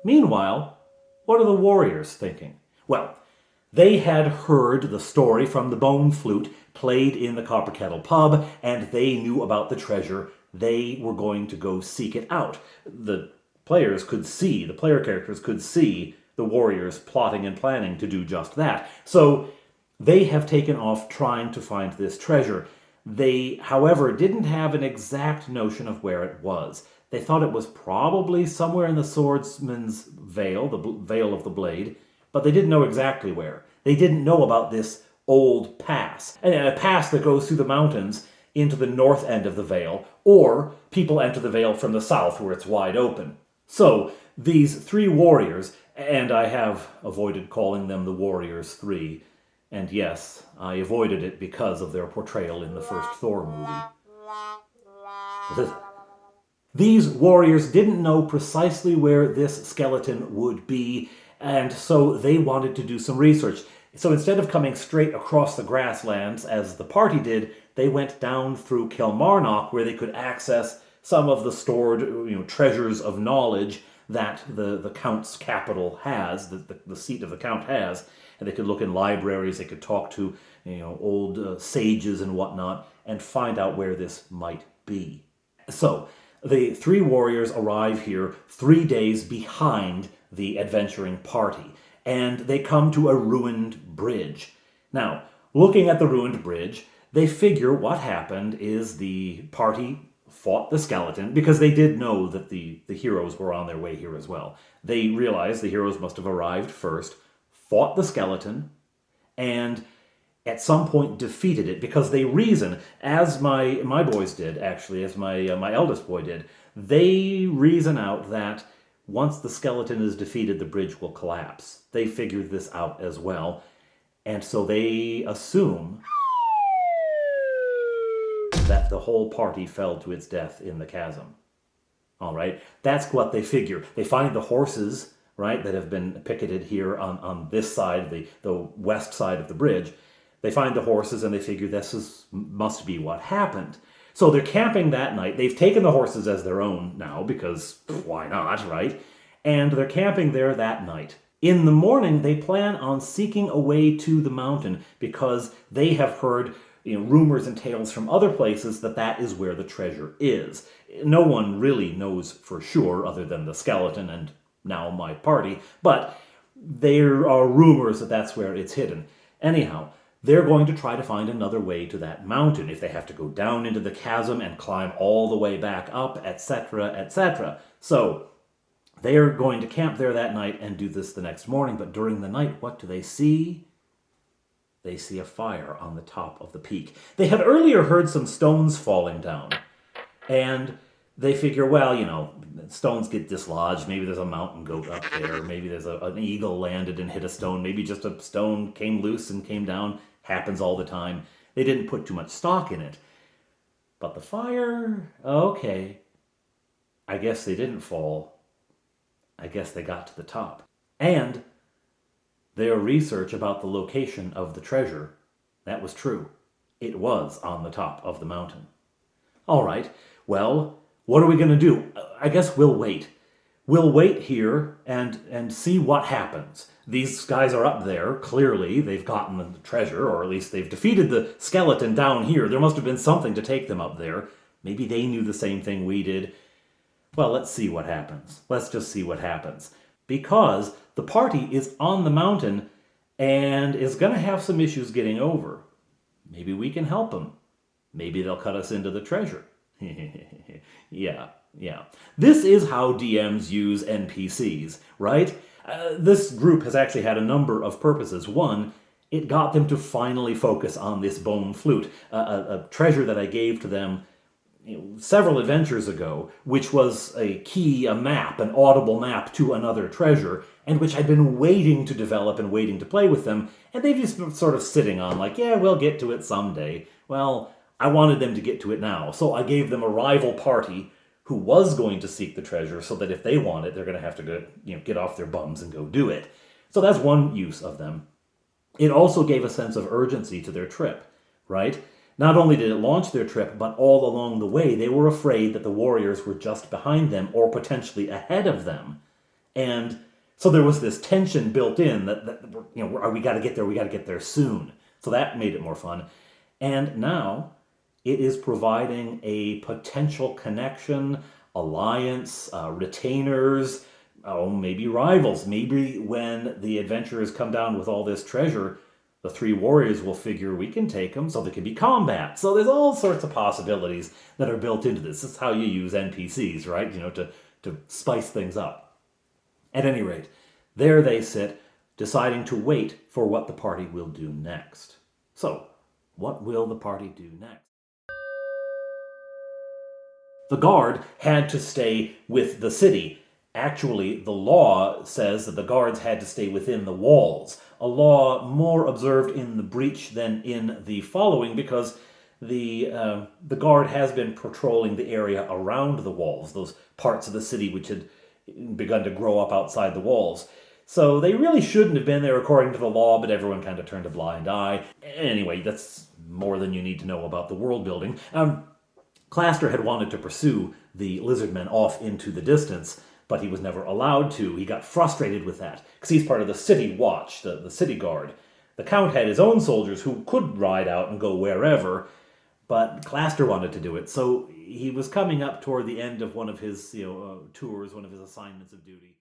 Meanwhile, what are the warriors thinking? Well, they had heard the story from the bone flute played in the Copper Kettle pub, and they knew about the treasure. They were going to go seek it out. The player characters could see the warriors plotting and planning to do just that. So they have taken off trying to find this treasure. They, however, didn't have an exact notion of where it was. They thought it was probably somewhere in the swordsman's veil, the veil of the blade, but they didn't know exactly where. They didn't know about this old pass, and a pass that goes through the mountains into the north end of the veil, or people enter the veil from the south where it's wide open. So these three warriors, and I have avoided calling them the Warriors Three, and yes, I avoided it because of their portrayal in the first Thor movie. These warriors didn't know precisely where this skeleton would be, and so they wanted to do some research. So instead of coming straight across the grasslands, as the party did, they went down through Kilmarnock, where they could access some of the stored treasures of knowledge that the Count's capital has, the seat of the Count has. And they could look in libraries, they could talk to old sages and whatnot, and find out where this might be. So the three warriors arrive here 3 days behind the adventuring party, and they come to a ruined bridge. Now, looking at the ruined bridge, they figure what happened is the party fought the skeleton, because they did know that the heroes were on their way here as well. They realized the heroes must have arrived first, fought the skeleton, and at some point defeated it, because they reason, as my boys did, actually, as my eldest boy did, they reason out that once the skeleton is defeated, the bridge will collapse. They figured this out as well, and so they assume that the whole party fell to its death in the chasm. All right, that's what they figure. They find the horses, right, that have been picketed here on this side, the west side of the bridge. They find the horses and they figure must be what happened. So they're camping that night. They've taken the horses as their own now, because why not, right? And they're camping there that night. In the morning, they plan on seeking a way to the mountain, because they have heard rumors and tales from other places that is where the treasure is. No one really knows for sure, other than the skeleton and now my party, but there are rumors that that's where it's hidden. Anyhow, they're going to try to find another way to that mountain, if they have to go down into the chasm and climb all the way back up, etc., etc. So they are going to camp there that night and do this the next morning, but during the night, what do they see? They see a fire on the top of the peak. They had earlier heard some stones falling down, and they figure, well, stones get dislodged. Maybe there's a mountain goat up there. Maybe there's an eagle landed and hit a stone. Maybe just a stone came loose and came down. Happens all the time. They didn't put too much stock in it. But the fire, okay. I guess they didn't fall. I guess they got to the top. And their research about the location of the treasure, that was true. It was on the top of the mountain. All right, well, what are we going to do? I guess we'll wait. We'll wait here and see what happens. These guys are up there. Clearly, they've gotten the treasure, or at least they've defeated the skeleton down here. There must have been something to take them up there. Maybe they knew the same thing we did. Well, let's see what happens. Let's just see what happens. Because the party is on the mountain and is going to have some issues getting over. Maybe we can help them. Maybe they'll cut us into the treasure. Yeah. This is how DMs use NPCs, right? This group has actually had a number of purposes. One, it got them to finally focus on this bone flute, a treasure that I gave to them several adventures ago, which was a map, an audible map to another treasure, and which I'd been waiting to develop and waiting to play with them, and they've just been sort of sitting on, like, yeah, we'll get to it someday. Well, I wanted them to get to it now, so I gave them a rival party who was going to seek the treasure, so that if they want it, they're going to have to go, get off their bums and go do it. So that's one use of them. It also gave a sense of urgency to their trip, right? Not only did it launch their trip, but all along the way, they were afraid that the warriors were just behind them or potentially ahead of them. And so there was this tension built in that we got to get there, we got to get there soon. So that made it more fun. And now it is providing a potential connection, alliance, retainers, maybe rivals. Maybe when the adventurers come down with all this treasure, the three warriors will figure we can take them, so there can be combat. So there's all sorts of possibilities that are built into this. This is how you use NPCs, right? To spice things up. At any rate, there they sit, deciding to wait for what the party will do next. So, what will the party do next? The guard had to stay with the city. Actually, the law says that the guards had to stay within the walls, a law more observed in the breach than in the following, because the guard has been patrolling the area around the walls, those parts of the city which had begun to grow up outside the walls. So they really shouldn't have been there according to the law, but everyone kind of turned a blind eye. Anyway, that's more than you need to know about the world building. Claster had wanted to pursue the lizardmen off into the distance, but he was never allowed to. He got frustrated with that, because he's part of the city watch, the city guard. The Count had his own soldiers who could ride out and go wherever, but Claster wanted to do it. So he was coming up toward the end of one of his tours, one of his assignments of duty.